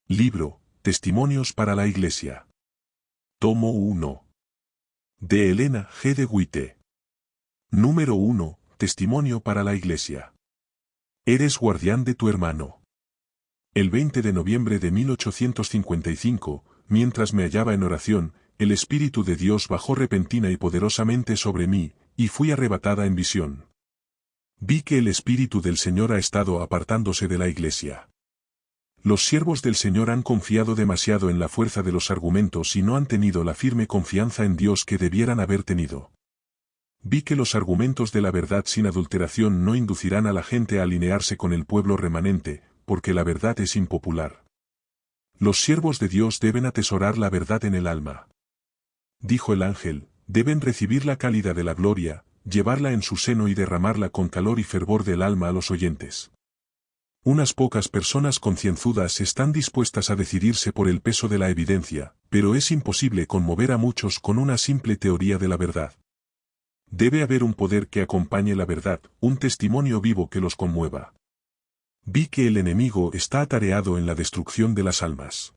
Libro, Testimonios para la Iglesia. Tomo 1. De Elena G. de White. Número 1. Testimonio para la Iglesia. Eres guardián de tu hermano. El 20 de noviembre de 1855, mientras me hallaba en oración, el Espíritu de Dios bajó repentina y poderosamente sobre mí, y fui arrebatada en visión. Vi que el Espíritu del Señor ha estado apartándose de la Iglesia. Los siervos del Señor han confiado demasiado en la fuerza de los argumentos y no han tenido la firme confianza en Dios que debieran haber tenido. Vi que los argumentos de la verdad sin adulteración no inducirán a la gente a alinearse con el pueblo remanente, porque la verdad es impopular. Los siervos de Dios deben atesorar la verdad en el alma. Dijo el ángel, deben recibir la cálida de la gloria, llevarla en su seno y derramarla con calor y fervor del alma a los oyentes. Unas pocas personas concienzudas están dispuestas a decidirse por el peso de la evidencia, pero es imposible conmover a muchos con una simple teoría de la verdad. Debe haber un poder que acompañe la verdad, un testimonio vivo que los conmueva. Vi que el enemigo está atareado en la destrucción de las almas.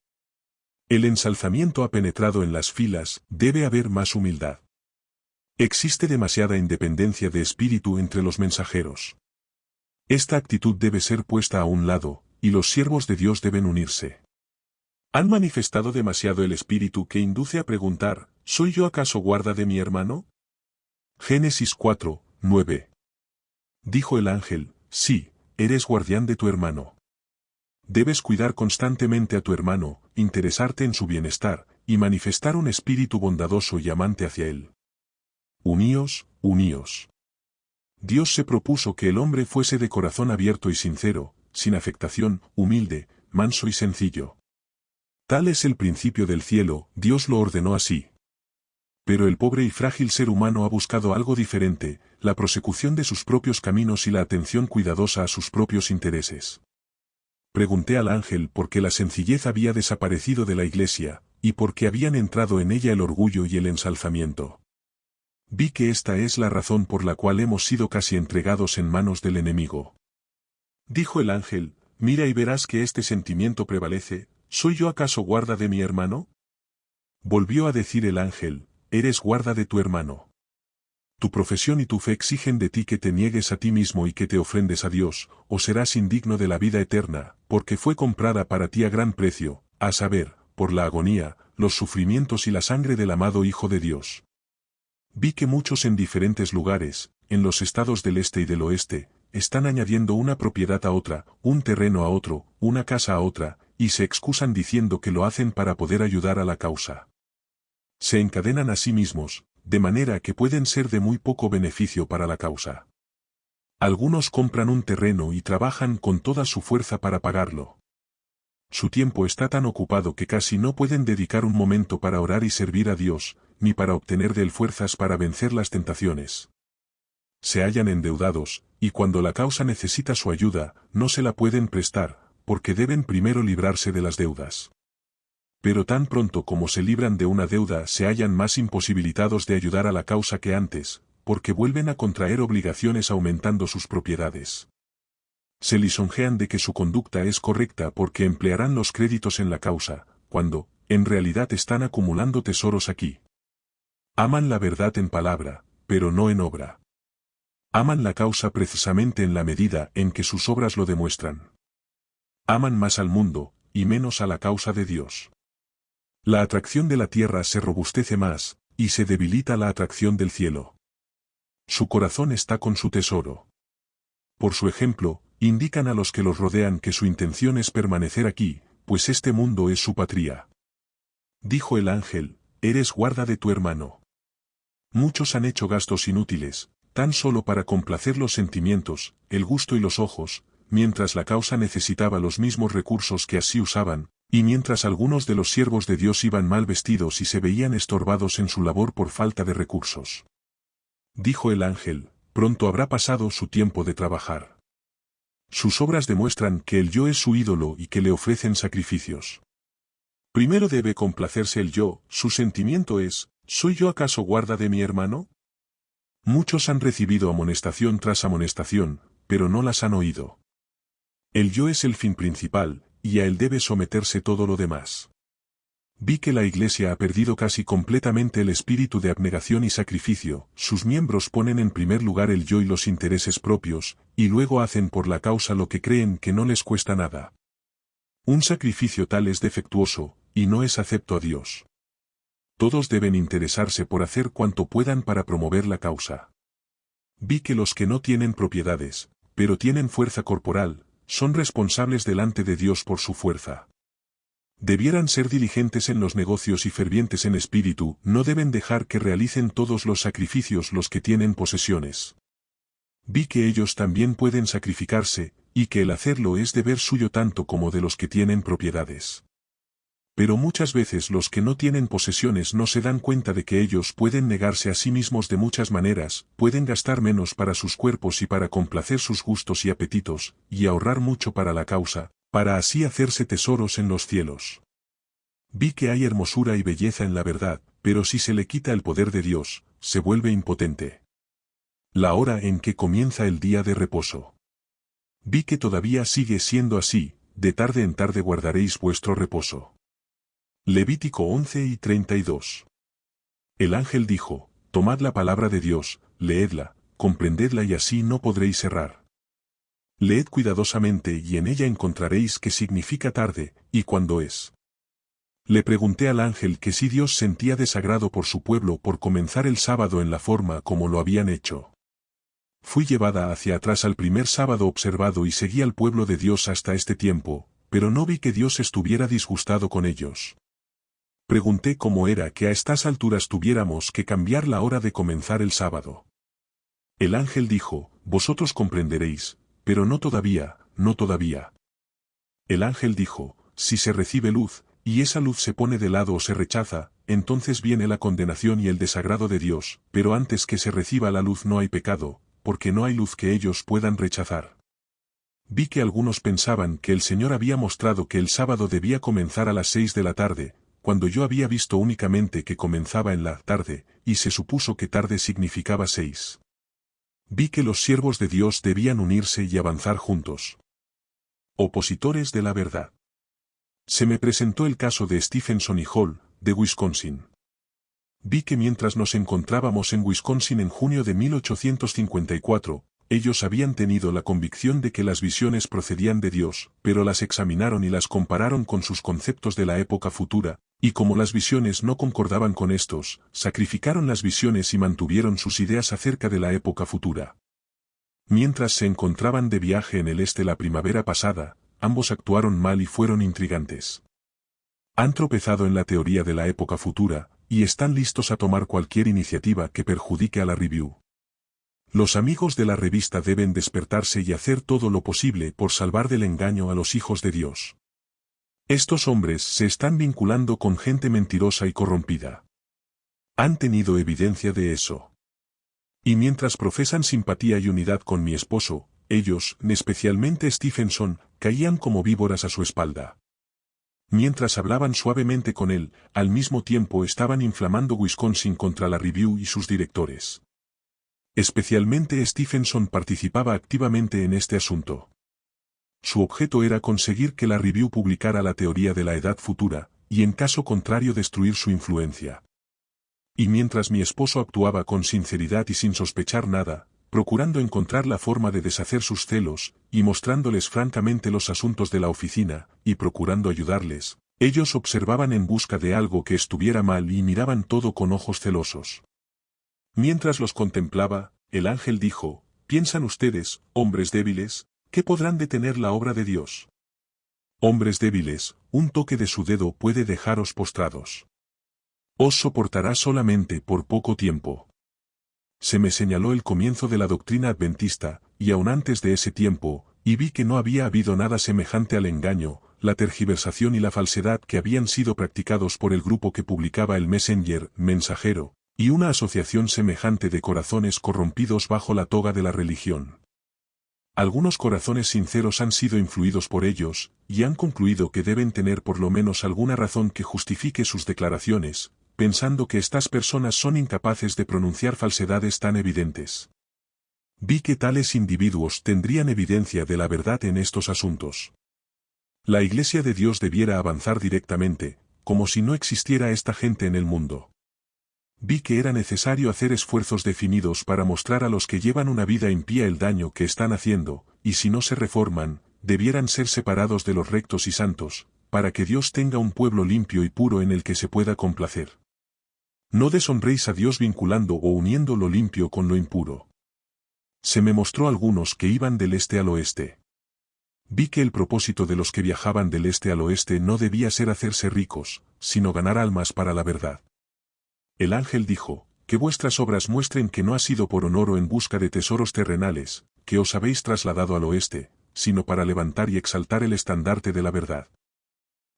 El ensalzamiento ha penetrado en las filas, debe haber más humildad. Existe demasiada independencia de espíritu entre los mensajeros. Esta actitud debe ser puesta a un lado, y los siervos de Dios deben unirse. ¿Han manifestado demasiado el espíritu que induce a preguntar, ¿soy yo acaso guarda de mi hermano? Génesis 4, 9. Dijo el ángel, sí, eres guardián de tu hermano. Debes cuidar constantemente a tu hermano, interesarte en su bienestar, y manifestar un espíritu bondadoso y amante hacia él. Uníos, uníos. Dios se propuso que el hombre fuese de corazón abierto y sincero, sin afectación, humilde, manso y sencillo. Tal es el principio del cielo, Dios lo ordenó así. Pero el pobre y frágil ser humano ha buscado algo diferente, la prosecución de sus propios caminos y la atención cuidadosa a sus propios intereses. Pregunté al ángel por qué la sencillez había desaparecido de la iglesia, y por qué habían entrado en ella el orgullo y el ensalzamiento. Vi que esta es la razón por la cual hemos sido casi entregados en manos del enemigo. Dijo el ángel, mira y verás que este sentimiento prevalece, ¿soy yo acaso guarda de mi hermano? Volvió a decir el ángel, eres guarda de tu hermano. Tu profesión y tu fe exigen de ti que te niegues a ti mismo y que te ofrendes a Dios, o serás indigno de la vida eterna, porque fue comprada para ti a gran precio, a saber, por la agonía, los sufrimientos y la sangre del amado Hijo de Dios. Vi que muchos en diferentes lugares, en los estados del este y del oeste, están añadiendo una propiedad a otra, un terreno a otro, una casa a otra, y se excusan diciendo que lo hacen para poder ayudar a la causa. Se encadenan a sí mismos, de manera que pueden ser de muy poco beneficio para la causa. Algunos compran un terreno y trabajan con toda su fuerza para pagarlo. Su tiempo está tan ocupado que casi no pueden dedicar un momento para orar y servir a Dios, ni para obtener de él fuerzas para vencer las tentaciones. Se hallan endeudados, y cuando la causa necesita su ayuda, no se la pueden prestar, porque deben primero librarse de las deudas. Pero tan pronto como se libran de una deuda se hallan más imposibilitados de ayudar a la causa que antes, porque vuelven a contraer obligaciones aumentando sus propiedades. Se lisonjean de que su conducta es correcta porque emplearán los créditos en la causa, cuando, en realidad están acumulando tesoros aquí. Aman la verdad en palabra, pero no en obra. Aman la causa precisamente en la medida en que sus obras lo demuestran. Aman más al mundo, y menos a la causa de Dios. La atracción de la tierra se robustece más, y se debilita la atracción del cielo. Su corazón está con su tesoro. Por su ejemplo, indican a los que los rodean que su intención es permanecer aquí, pues este mundo es su patria. Dijo el ángel, eres guarda de tu hermano. Muchos han hecho gastos inútiles, tan solo para complacer los sentimientos, el gusto y los ojos, mientras la causa necesitaba los mismos recursos que así usaban, y mientras algunos de los siervos de Dios iban mal vestidos y se veían estorbados en su labor por falta de recursos. Dijo el ángel, pronto habrá pasado su tiempo de trabajar. Sus obras demuestran que el yo es su ídolo y que le ofrecen sacrificios. Primero debe complacerse el yo, su sentimiento es, ¿soy yo acaso guarda de mi hermano? Muchos han recibido amonestación tras amonestación, pero no las han oído. El yo es el fin principal, y a él debe someterse todo lo demás. Vi que la Iglesia ha perdido casi completamente el espíritu de abnegación y sacrificio, sus miembros ponen en primer lugar el yo y los intereses propios, y luego hacen por la causa lo que creen que no les cuesta nada. Un sacrificio tal es defectuoso, y no es acepto a Dios. Todos deben interesarse por hacer cuanto puedan para promover la causa. Vi que los que no tienen propiedades, pero tienen fuerza corporal, son responsables delante de Dios por su fuerza. Debieran ser diligentes en los negocios y fervientes en espíritu, no deben dejar que realicen todos los sacrificios los que tienen posesiones. Vi que ellos también pueden sacrificarse, y que el hacerlo es deber suyo tanto como de los que tienen propiedades. Pero muchas veces los que no tienen posesiones no se dan cuenta de que ellos pueden negarse a sí mismos de muchas maneras, pueden gastar menos para sus cuerpos y para complacer sus gustos y apetitos, y ahorrar mucho para la causa, para así hacerse tesoros en los cielos. Vi que hay hermosura y belleza en la verdad, pero si se le quita el poder de Dios, se vuelve impotente. La hora en que comienza el día de reposo. Vi que todavía sigue siendo así, de tarde en tarde guardaréis vuestro reposo. Levítico 11 y 32. El ángel dijo, tomad la palabra de Dios, leedla, comprendedla y así no podréis errar. Leed cuidadosamente y en ella encontraréis qué significa tarde, y cuándo es. Le pregunté al ángel que si Dios sentía desagrado por su pueblo por comenzar el sábado en la forma como lo habían hecho. Fui llevada hacia atrás al primer sábado observado y seguí al pueblo de Dios hasta este tiempo, pero no vi que Dios estuviera disgustado con ellos. Pregunté cómo era que a estas alturas tuviéramos que cambiar la hora de comenzar el sábado. El ángel dijo, vosotros comprenderéis, pero no todavía, no todavía. El ángel dijo, si se recibe luz, y esa luz se pone de lado o se rechaza, entonces viene la condenación y el desagrado de Dios, pero antes que se reciba la luz no hay pecado, porque no hay luz que ellos puedan rechazar. Vi que algunos pensaban que el Señor había mostrado que el sábado debía comenzar a las 6 de la tarde, cuando yo había visto únicamente que comenzaba en la tarde, y se supuso que tarde significaba 6. Vi que los siervos de Dios debían unirse y avanzar juntos. Opositores de la verdad. Se me presentó el caso de Stephenson y Hall, de Wisconsin. Vi que mientras nos encontrábamos en Wisconsin en junio de 1854, ellos habían tenido la convicción de que las visiones procedían de Dios, pero las examinaron y las compararon con sus conceptos de la época futura, y como las visiones no concordaban con estos, sacrificaron las visiones y mantuvieron sus ideas acerca de la época futura. Mientras se encontraban de viaje en el este la primavera pasada, ambos actuaron mal y fueron intrigantes. Han tropezado en la teoría de la época futura, y están listos a tomar cualquier iniciativa que perjudique a la review. Los amigos de la revista deben despertarse y hacer todo lo posible por salvar del engaño a los hijos de Dios. Estos hombres se están vinculando con gente mentirosa y corrompida. Han tenido evidencia de eso. Y mientras profesan simpatía y unidad con mi esposo, ellos, especialmente Stephenson, caían como víboras a su espalda. Mientras hablaban suavemente con él, al mismo tiempo estaban inflamando Wisconsin contra la review y sus directores. Especialmente Stephenson participaba activamente en este asunto. Su objeto era conseguir que la review publicara la teoría de la edad futura, y en caso contrario destruir su influencia. Y mientras mi esposo actuaba con sinceridad y sin sospechar nada, procurando encontrar la forma de deshacer sus celos, y mostrándoles francamente los asuntos de la oficina, y procurando ayudarles, ellos observaban en busca de algo que estuviera mal y miraban todo con ojos celosos. Mientras los contemplaba, el ángel dijo, ¿piensan ustedes, hombres débiles, que podrán detener la obra de Dios? Hombres débiles, un toque de su dedo puede dejaros postrados. Os soportará solamente por poco tiempo. Se me señaló el comienzo de la doctrina adventista, y aun antes de ese tiempo, y vi que no había habido nada semejante al engaño, la tergiversación y la falsedad que habían sido practicados por el grupo que publicaba el Messenger, mensajero, y una asociación semejante de corazones corrompidos bajo la toga de la religión. Algunos corazones sinceros han sido influidos por ellos, y han concluido que deben tener por lo menos alguna razón que justifique sus declaraciones, pensando que estas personas son incapaces de pronunciar falsedades tan evidentes. Vi que tales individuos tendrían evidencia de la verdad en estos asuntos. La Iglesia de Dios debiera avanzar directamente, como si no existiera esta gente en el mundo. Vi que era necesario hacer esfuerzos definidos para mostrar a los que llevan una vida impía el daño que están haciendo, y si no se reforman, debieran ser separados de los rectos y santos, para que Dios tenga un pueblo limpio y puro en el que se pueda complacer. No deshonréis a Dios vinculando o uniendo lo limpio con lo impuro. Se me mostró algunos que iban del este al oeste. Vi que el propósito de los que viajaban del este al oeste no debía ser hacerse ricos, sino ganar almas para la verdad. El ángel dijo, que vuestras obras muestren que no ha sido por honor o en busca de tesoros terrenales, que os habéis trasladado al oeste, sino para levantar y exaltar el estandarte de la verdad.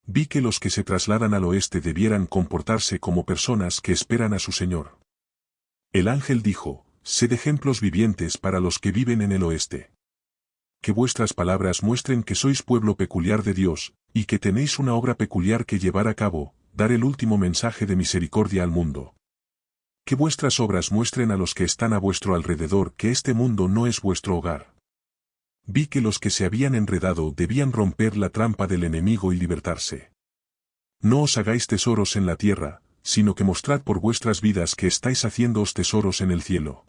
Vi que los que se trasladan al oeste debieran comportarse como personas que esperan a su Señor. El ángel dijo, sed ejemplos vivientes para los que viven en el oeste. Que vuestras palabras muestren que sois pueblo peculiar de Dios, y que tenéis una obra peculiar que llevar a cabo, dar el último mensaje de misericordia al mundo. Que vuestras obras muestren a los que están a vuestro alrededor que este mundo no es vuestro hogar. Vi que los que se habían enredado debían romper la trampa del enemigo y libertarse. No os hagáis tesoros en la tierra, sino que mostrad por vuestras vidas que estáis haciéndoos tesoros en el cielo.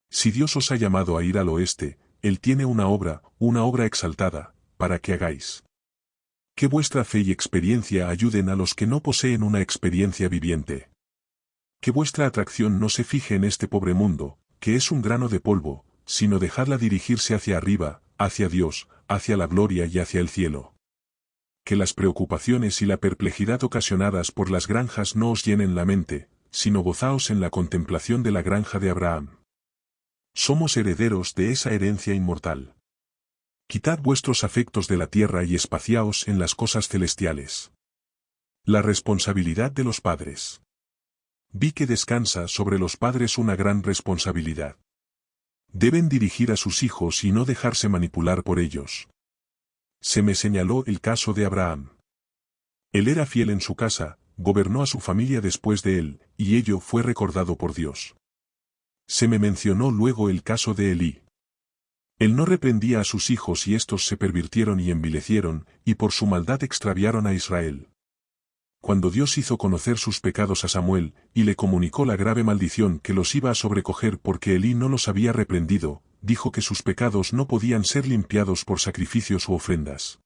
Si Dios os ha llamado a ir al oeste, Él tiene una obra exaltada, para que hagáis. Que vuestra fe y experiencia ayuden a los que no poseen una experiencia viviente. Que vuestra atracción no se fije en este pobre mundo, que es un grano de polvo, sino dejadla dirigirse hacia arriba, hacia Dios, hacia la gloria y hacia el cielo. Que las preocupaciones y la perplejidad ocasionadas por las granjas no os llenen la mente, sino gozaos en la contemplación de la granja de Abraham. Somos herederos de esa herencia inmortal. Quitad vuestros afectos de la tierra y espaciaos en las cosas celestiales. La responsabilidad de los padres. Vi que descansa sobre los padres una gran responsabilidad. Deben dirigir a sus hijos y no dejarse manipular por ellos. Se me señaló el caso de Abraham. Él era fiel en su casa, gobernó a su familia después de él, y ello fue recordado por Dios. Se me mencionó luego el caso de Elí. Él no reprendía a sus hijos y estos se pervirtieron y envilecieron, y por su maldad extraviaron a Israel. Cuando Dios hizo conocer sus pecados a Samuel, y le comunicó la grave maldición que los iba a sobrecoger porque Elí no los había reprendido, dijo que sus pecados no podían ser limpiados por sacrificios u ofrendas.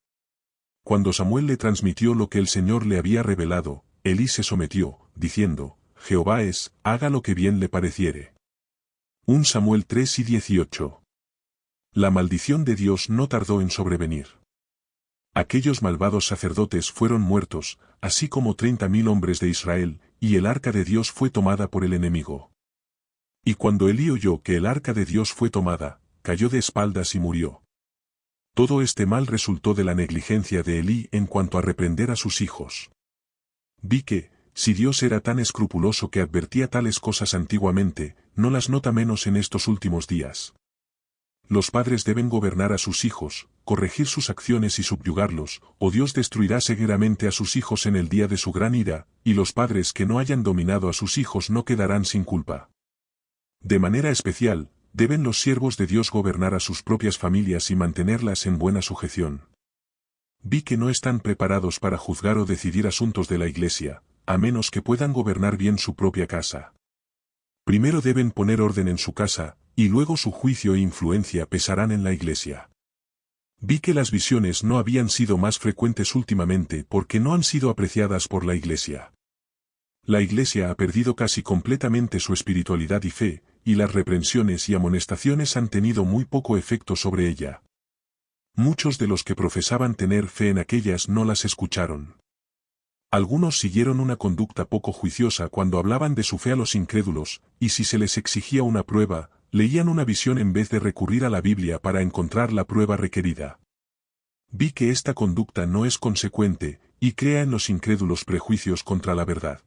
Cuando Samuel le transmitió lo que el Señor le había revelado, Elí se sometió, diciendo, Jehová es, haga lo que bien le pareciere. 1 Samuel 3:18. La maldición de Dios no tardó en sobrevenir. Aquellos malvados sacerdotes fueron muertos, así como 30,000 hombres de Israel, y el arca de Dios fue tomada por el enemigo. Y cuando Elí oyó que el arca de Dios fue tomada, cayó de espaldas y murió. Todo este mal resultó de la negligencia de Elí en cuanto a reprender a sus hijos. Vi que, si Dios era tan escrupuloso que advertía tales cosas antiguamente, no las nota menos en estos últimos días. Los padres deben gobernar a sus hijos, corregir sus acciones y subyugarlos, o Dios destruirá severamente a sus hijos en el día de su gran ira, y los padres que no hayan dominado a sus hijos no quedarán sin culpa. De manera especial, deben los siervos de Dios gobernar a sus propias familias y mantenerlas en buena sujeción. Vi que no están preparados para juzgar o decidir asuntos de la Iglesia, a menos que puedan gobernar bien su propia casa. Primero deben poner orden en su casa, y luego su juicio e influencia pesarán en la Iglesia. Vi que las visiones no habían sido más frecuentes últimamente porque no han sido apreciadas por la Iglesia. La Iglesia ha perdido casi completamente su espiritualidad y fe, y las reprensiones y amonestaciones han tenido muy poco efecto sobre ella. Muchos de los que profesaban tener fe en aquellas no las escucharon. Algunos siguieron una conducta poco juiciosa cuando hablaban de su fe a los incrédulos, y si se les exigía una prueba, leían una visión en vez de recurrir a la Biblia para encontrar la prueba requerida. Vi que esta conducta no es consecuente, y crea en los incrédulos prejuicios contra la verdad.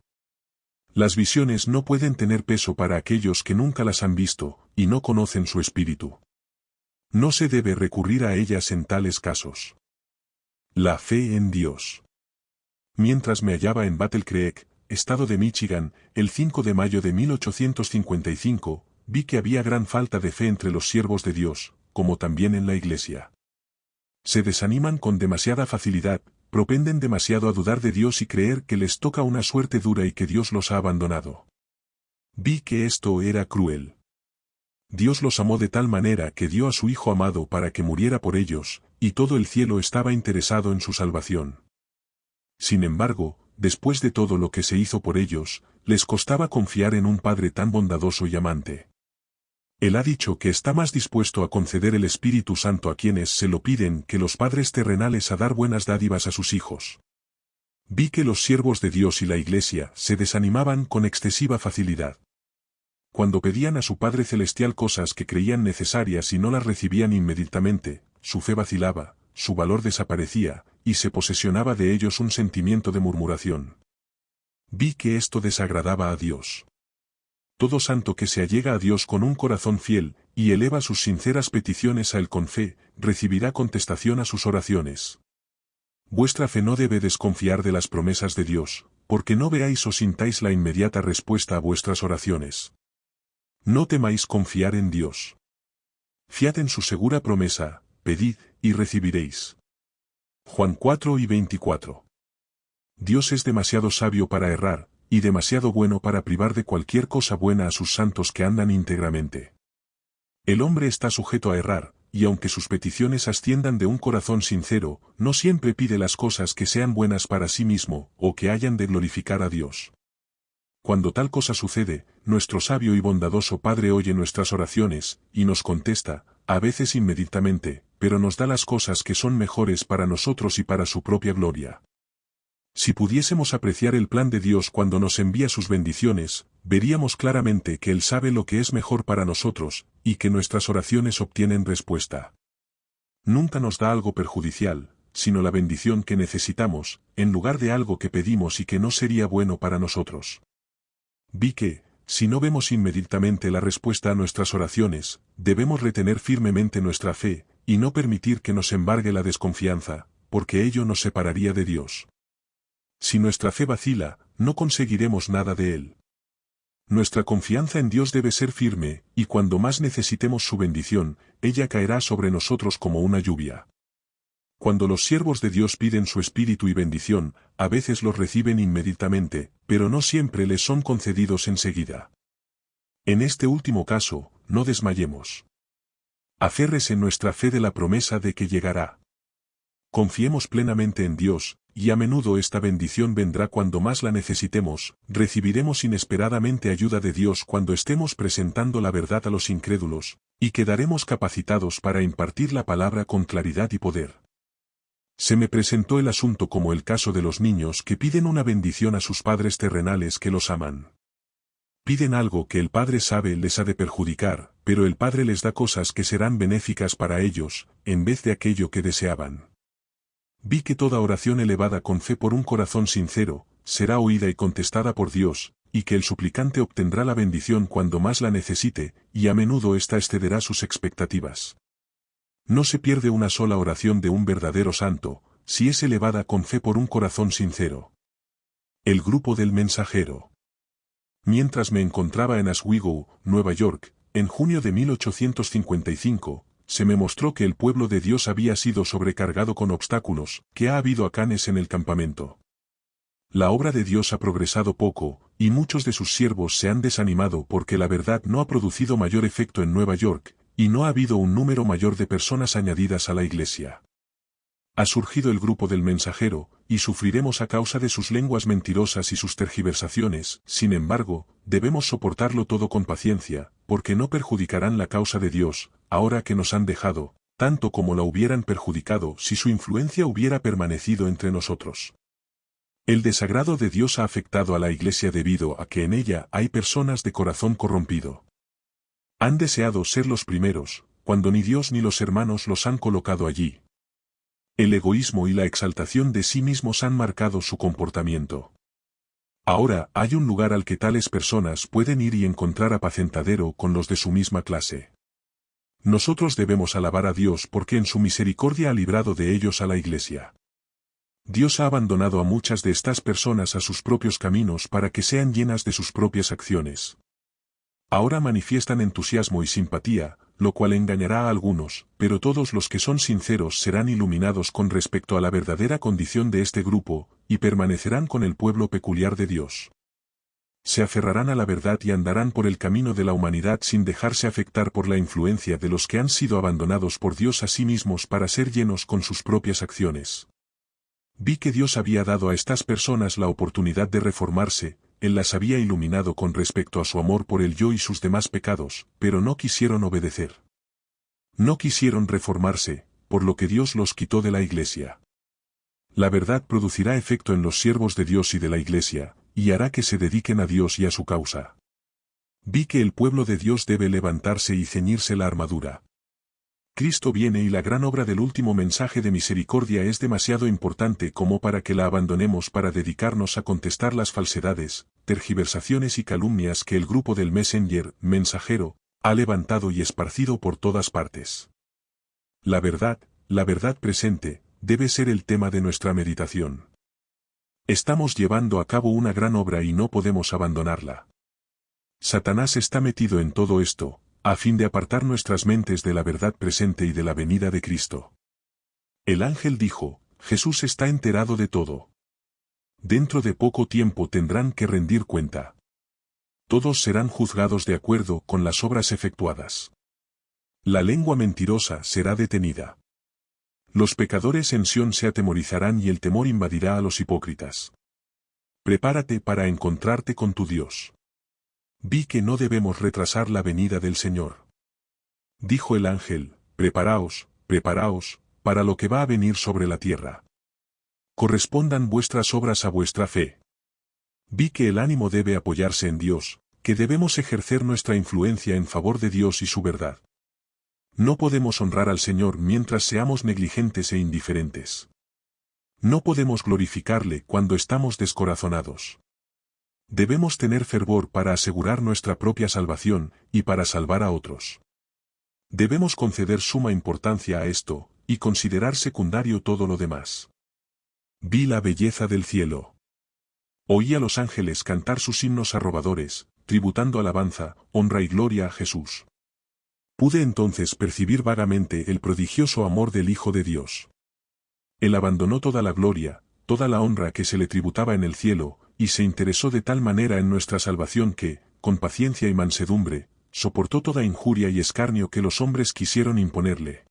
Las visiones no pueden tener peso para aquellos que nunca las han visto, y no conocen su espíritu. No se debe recurrir a ellas en tales casos. La fe en Dios. Mientras me hallaba en Battle Creek, estado de Michigan, el 5 de mayo de 1855, vi que había gran falta de fe entre los siervos de Dios, como también en la Iglesia. Se desaniman con demasiada facilidad, propenden demasiado a dudar de Dios y creer que les toca una suerte dura y que Dios los ha abandonado. Vi que esto era cruel. Dios los amó de tal manera que dio a su Hijo amado para que muriera por ellos, y todo el cielo estaba interesado en su salvación. Sin embargo, después de todo lo que se hizo por ellos, les costaba confiar en un Padre tan bondadoso y amante. Él ha dicho que está más dispuesto a conceder el Espíritu Santo a quienes se lo piden que los padres terrenales a dar buenas dádivas a sus hijos. Vi que los siervos de Dios y la Iglesia se desanimaban con excesiva facilidad. Cuando pedían a su Padre Celestial cosas que creían necesarias y no las recibían inmediatamente, su fe vacilaba, su valor desaparecía, y se posesionaba de ellos un sentimiento de murmuración. Vi que esto desagradaba a Dios. Todo santo que se allega a Dios con un corazón fiel, y eleva sus sinceras peticiones a Él con fe, recibirá contestación a sus oraciones. Vuestra fe no debe desconfiar de las promesas de Dios, porque no veáis o sintáis la inmediata respuesta a vuestras oraciones. No temáis confiar en Dios. Fiad en su segura promesa, pedid, y recibiréis. Juan 4:24. Dios es demasiado sabio para errar, y demasiado bueno para privar de cualquier cosa buena a sus santos que andan íntegramente. El hombre está sujeto a errar, y aunque sus peticiones asciendan de un corazón sincero, no siempre pide las cosas que sean buenas para sí mismo, o que hayan de glorificar a Dios. Cuando tal cosa sucede, nuestro sabio y bondadoso Padre oye nuestras oraciones, y nos contesta, a veces inmediatamente, pero nos da las cosas que son mejores para nosotros y para su propia gloria. Si pudiésemos apreciar el plan de Dios cuando nos envía sus bendiciones, veríamos claramente que Él sabe lo que es mejor para nosotros, y que nuestras oraciones obtienen respuesta. Nunca nos da algo perjudicial, sino la bendición que necesitamos, en lugar de algo que pedimos y que no sería bueno para nosotros. Vi que, si no vemos inmediatamente la respuesta a nuestras oraciones, debemos retener firmemente nuestra fe, y no permitir que nos embargue la desconfianza, porque ello nos separaría de Dios. Si nuestra fe vacila, no conseguiremos nada de Él. Nuestra confianza en Dios debe ser firme, y cuando más necesitemos su bendición, ella caerá sobre nosotros como una lluvia. Cuando los siervos de Dios piden su espíritu y bendición, a veces los reciben inmediatamente, pero no siempre les son concedidos enseguida. En este último caso, no desmayemos. Aférrese en nuestra fe de la promesa de que llegará. Confiemos plenamente en Dios, y a menudo esta bendición vendrá cuando más la necesitemos, recibiremos inesperadamente ayuda de Dios cuando estemos presentando la verdad a los incrédulos, y quedaremos capacitados para impartir la palabra con claridad y poder. Se me presentó el asunto como el caso de los niños que piden una bendición a sus padres terrenales que los aman. Piden algo que el Padre sabe les ha de perjudicar, pero el Padre les da cosas que serán benéficas para ellos, en vez de aquello que deseaban. Vi que toda oración elevada con fe por un corazón sincero, será oída y contestada por Dios, y que el suplicante obtendrá la bendición cuando más la necesite, y a menudo ésta excederá sus expectativas. No se pierde una sola oración de un verdadero santo, si es elevada con fe por un corazón sincero. El grupo del mensajero. Mientras me encontraba en Oswego, Nueva York, en junio de 1855, se me mostró que el pueblo de Dios había sido sobrecargado con obstáculos, que ha habido acanes en el campamento. La obra de Dios ha progresado poco, y muchos de sus siervos se han desanimado porque la verdad no ha producido mayor efecto en Nueva York, y no ha habido un número mayor de personas añadidas a la iglesia. Ha surgido el grupo del mensajero, y sufriremos a causa de sus lenguas mentirosas y sus tergiversaciones, sin embargo, debemos soportarlo todo con paciencia, porque no perjudicarán la causa de Dios, ahora que nos han dejado, tanto como la hubieran perjudicado si su influencia hubiera permanecido entre nosotros. El desagrado de Dios ha afectado a la iglesia debido a que en ella hay personas de corazón corrompido. Han deseado ser los primeros, cuando ni Dios ni los hermanos los han colocado allí. El egoísmo y la exaltación de sí mismos han marcado su comportamiento. Ahora hay un lugar al que tales personas pueden ir y encontrar apacentadero con los de su misma clase. Nosotros debemos alabar a Dios porque en su misericordia ha librado de ellos a la iglesia. Dios ha abandonado a muchas de estas personas a sus propios caminos para que sean llenas de sus propias acciones. Ahora manifiestan entusiasmo y simpatía, lo cual engañará a algunos, pero todos los que son sinceros serán iluminados con respecto a la verdadera condición de este grupo, y permanecerán con el pueblo peculiar de Dios. Se aferrarán a la verdad y andarán por el camino de la humanidad sin dejarse afectar por la influencia de los que han sido abandonados por Dios a sí mismos para ser llenos con sus propias acciones. Vi que Dios había dado a estas personas la oportunidad de reformarse, Él las había iluminado con respecto a su amor por el yo y sus demás pecados, pero no quisieron obedecer. No quisieron reformarse, por lo que Dios los quitó de la iglesia. La verdad producirá efecto en los siervos de Dios y de la iglesia, y hará que se dediquen a Dios y a su causa. Vi que el pueblo de Dios debe levantarse y ceñirse la armadura. Cristo viene y la gran obra del último mensaje de misericordia es demasiado importante como para que la abandonemos para dedicarnos a contestar las falsedades, tergiversaciones y calumnias que el grupo del mensajero, ha levantado y esparcido por todas partes. La verdad presente, debe ser el tema de nuestra meditación. Estamos llevando a cabo una gran obra y no podemos abandonarla. Satanás está metido en todo esto, a fin de apartar nuestras mentes de la verdad presente y de la venida de Cristo. El ángel dijo, Jesús está enterado de todo. Dentro de poco tiempo tendrán que rendir cuenta. Todos serán juzgados de acuerdo con las obras efectuadas. La lengua mentirosa será detenida. Los pecadores en Sión se atemorizarán y el temor invadirá a los hipócritas. Prepárate para encontrarte con tu Dios. Vi que no debemos retrasar la venida del Señor. Dijo el ángel, preparaos, para lo que va a venir sobre la tierra. Correspondan vuestras obras a vuestra fe. Vi que el ánimo debe apoyarse en Dios, que debemos ejercer nuestra influencia en favor de Dios y su verdad. No podemos honrar al Señor mientras seamos negligentes e indiferentes. No podemos glorificarle cuando estamos descorazonados. Debemos tener fervor para asegurar nuestra propia salvación, y para salvar a otros. Debemos conceder suma importancia a esto, y considerar secundario todo lo demás. Vi la belleza del cielo. Oí a los ángeles cantar sus himnos arrobadores, tributando alabanza, honra y gloria a Jesús. Pude entonces percibir vagamente el prodigioso amor del Hijo de Dios. Él abandonó toda la gloria, toda la honra que se le tributaba en el cielo, y se interesó de tal manera en nuestra salvación que, con paciencia y mansedumbre, soportó toda injuria y escarnio que los hombres quisieron imponerle.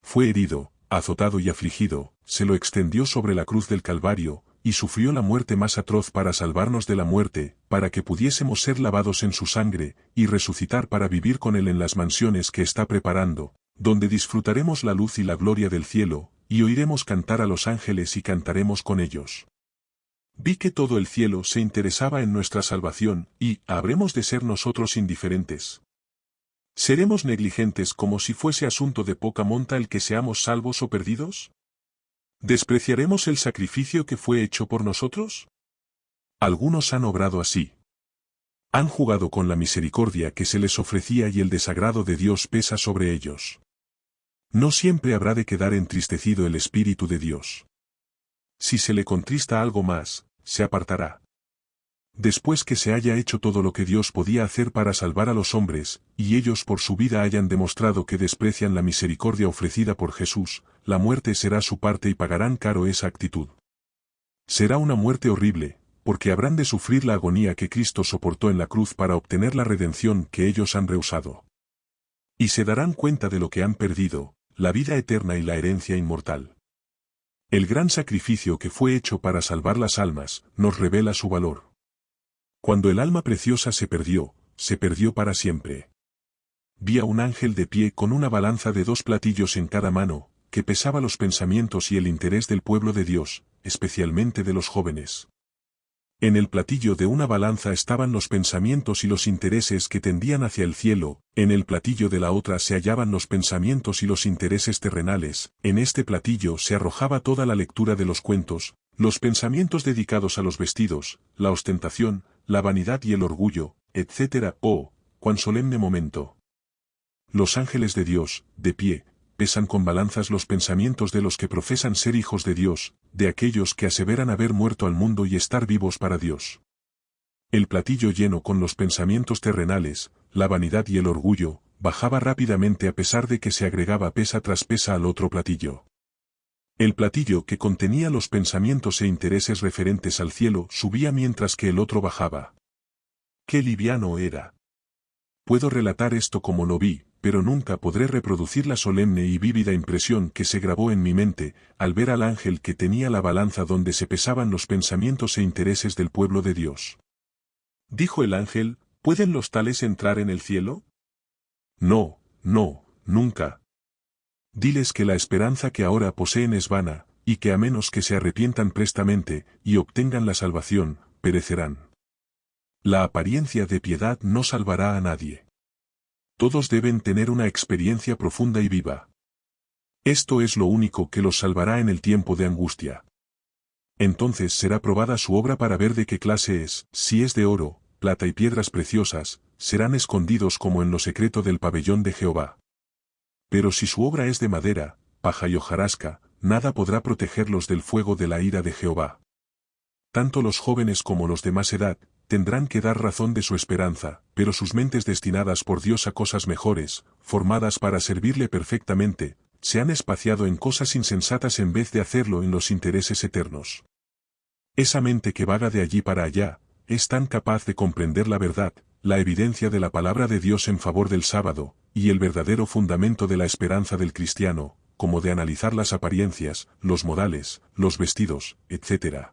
Fue herido, azotado y afligido, se lo extendió sobre la cruz del Calvario, y sufrió la muerte más atroz para salvarnos de la muerte, para que pudiésemos ser lavados en su sangre, y resucitar para vivir con él en las mansiones que está preparando, donde disfrutaremos la luz y la gloria del cielo, y oiremos cantar a los ángeles y cantaremos con ellos. Vi que todo el cielo se interesaba en nuestra salvación, y ¿habremos de ser nosotros indiferentes? ¿Seremos negligentes como si fuese asunto de poca monta el que seamos salvos o perdidos? ¿Despreciaremos el sacrificio que fue hecho por nosotros? Algunos han obrado así. Han jugado con la misericordia que se les ofrecía y el desagrado de Dios pesa sobre ellos. No siempre habrá de quedar entristecido el Espíritu de Dios. Si se le contrista algo más, se apartará. Después que se haya hecho todo lo que Dios podía hacer para salvar a los hombres, y ellos por su vida hayan demostrado que desprecian la misericordia ofrecida por Jesús, la muerte será su parte y pagarán caro esa actitud. Será una muerte horrible, porque habrán de sufrir la agonía que Cristo soportó en la cruz para obtener la redención que ellos han rehusado. Y se darán cuenta de lo que han perdido, la vida eterna y la herencia inmortal. El gran sacrificio que fue hecho para salvar las almas, nos revela su valor. Cuando el alma preciosa se perdió para siempre. Vi a un ángel de pie con una balanza de 2 platillos en cada mano, que pesaba los pensamientos y el interés del pueblo de Dios, especialmente de los jóvenes. En el platillo de una balanza estaban los pensamientos y los intereses que tendían hacia el cielo, en el platillo de la otra se hallaban los pensamientos y los intereses terrenales, en este platillo se arrojaba toda la lectura de los cuentos, los pensamientos dedicados a los vestidos, la ostentación, la vanidad y el orgullo, etc. Oh, cuán solemne momento. Los ángeles de Dios, de pie, pesan con balanzas los pensamientos de los que profesan ser hijos de Dios, de aquellos que aseveran haber muerto al mundo y estar vivos para Dios. El platillo lleno con los pensamientos terrenales, la vanidad y el orgullo, bajaba rápidamente a pesar de que se agregaba pesa tras pesa al otro platillo. El platillo que contenía los pensamientos e intereses referentes al cielo subía mientras que el otro bajaba. ¡Qué liviano era! Puedo relatar esto como lo vi, pero nunca podré reproducir la solemne y vívida impresión que se grabó en mi mente, al ver al ángel que tenía la balanza donde se pesaban los pensamientos e intereses del pueblo de Dios. Dijo el ángel, ¿pueden los tales entrar en el cielo? No, no, nunca. Diles que la esperanza que ahora poseen es vana, y que a menos que se arrepientan prestamente, y obtengan la salvación, perecerán. La apariencia de piedad no salvará a nadie. Todos deben tener una experiencia profunda y viva. Esto es lo único que los salvará en el tiempo de angustia. Entonces será probada su obra para ver de qué clase es, si es de oro, plata y piedras preciosas, serán escondidos como en lo secreto del pabellón de Jehová. Pero si su obra es de madera, paja y hojarasca, nada podrá protegerlos del fuego de la ira de Jehová. Tanto los jóvenes como los de más edad, tendrán que dar razón de su esperanza, pero sus mentes destinadas por Dios a cosas mejores, formadas para servirle perfectamente, se han espaciado en cosas insensatas en vez de hacerlo en los intereses eternos. Esa mente que vaga de allí para allá, es tan capaz de comprender la verdad, la evidencia de la palabra de Dios en favor del sábado, y el verdadero fundamento de la esperanza del cristiano, como de analizar las apariencias, los modales, los vestidos, etc.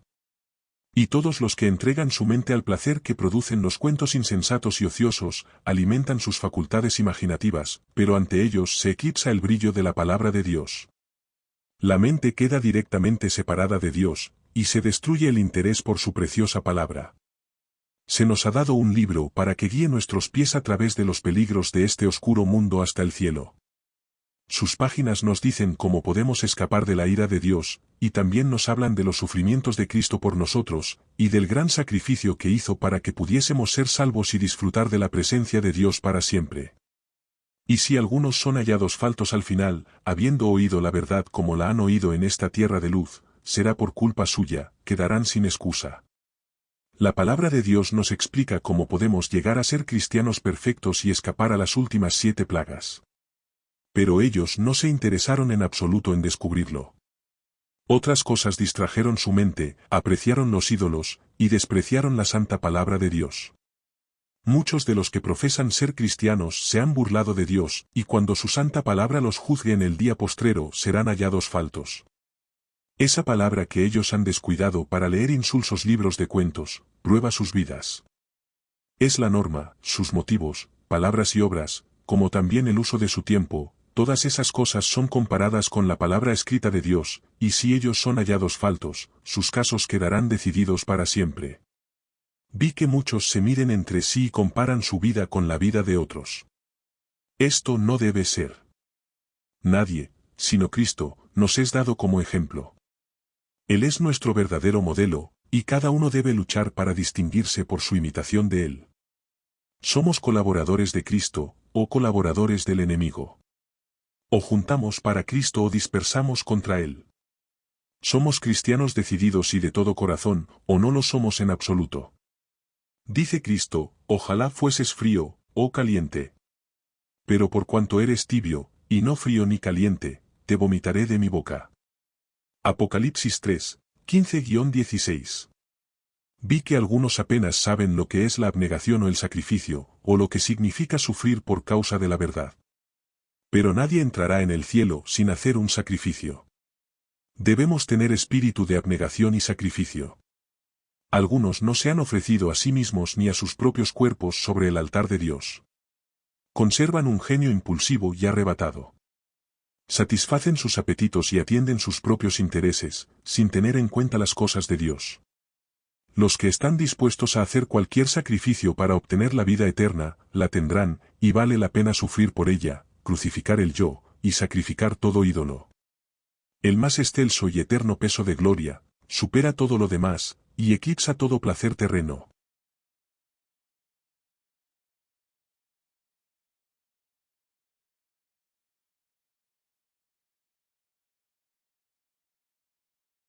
Y todos los que entregan su mente al placer que producen los cuentos insensatos y ociosos, alimentan sus facultades imaginativas, pero ante ellos se eclipsa el brillo de la palabra de Dios. La mente queda directamente separada de Dios, y se destruye el interés por su preciosa palabra. Se nos ha dado un libro para que guíe nuestros pies a través de los peligros de este oscuro mundo hasta el cielo. Sus páginas nos dicen cómo podemos escapar de la ira de Dios, y también nos hablan de los sufrimientos de Cristo por nosotros, y del gran sacrificio que hizo para que pudiésemos ser salvos y disfrutar de la presencia de Dios para siempre. Y si algunos son hallados faltos al final, habiendo oído la verdad como la han oído en esta tierra de luz, será por culpa suya, quedarán sin excusa. La palabra de Dios nos explica cómo podemos llegar a ser cristianos perfectos y escapar a las últimas 7 plagas. Pero ellos no se interesaron en absoluto en descubrirlo. Otras cosas distrajeron su mente, apreciaron los ídolos, y despreciaron la santa palabra de Dios. Muchos de los que profesan ser cristianos se han burlado de Dios, y cuando su santa palabra los juzgue en el día postrero serán hallados faltos. Esa palabra que ellos han descuidado para leer insulsos libros de cuentos, prueba sus vidas. Es la norma, sus motivos, palabras y obras, como también el uso de su tiempo, todas esas cosas son comparadas con la palabra escrita de Dios, y si ellos son hallados faltos, sus casos quedarán decididos para siempre. Vi que muchos se miden entre sí y comparan su vida con la vida de otros. Esto no debe ser. Nadie, sino Cristo, nos es dado como ejemplo. Él es nuestro verdadero modelo, y cada uno debe luchar para distinguirse por su imitación de Él. Somos colaboradores de Cristo, o colaboradores del enemigo. O juntamos para Cristo o dispersamos contra Él. Somos cristianos decididos y de todo corazón, o no lo somos en absoluto. Dice Cristo, ojalá fueses frío, o caliente. Pero por cuanto eres tibio, y no frío ni caliente, te vomitaré de mi boca. Apocalipsis 3, 15-16. Vi que algunos apenas saben lo que es la abnegación o el sacrificio, o lo que significa sufrir por causa de la verdad. Pero nadie entrará en el cielo sin hacer un sacrificio. Debemos tener espíritu de abnegación y sacrificio. Algunos no se han ofrecido a sí mismos ni a sus propios cuerpos sobre el altar de Dios. Conservan un genio impulsivo y arrebatado. Satisfacen sus apetitos y atienden sus propios intereses, sin tener en cuenta las cosas de Dios. Los que están dispuestos a hacer cualquier sacrificio para obtener la vida eterna, la tendrán, y vale la pena sufrir por ella, crucificar el yo, y sacrificar todo ídolo. El más excelso y eterno peso de gloria, supera todo lo demás, y eclipsa todo placer terreno.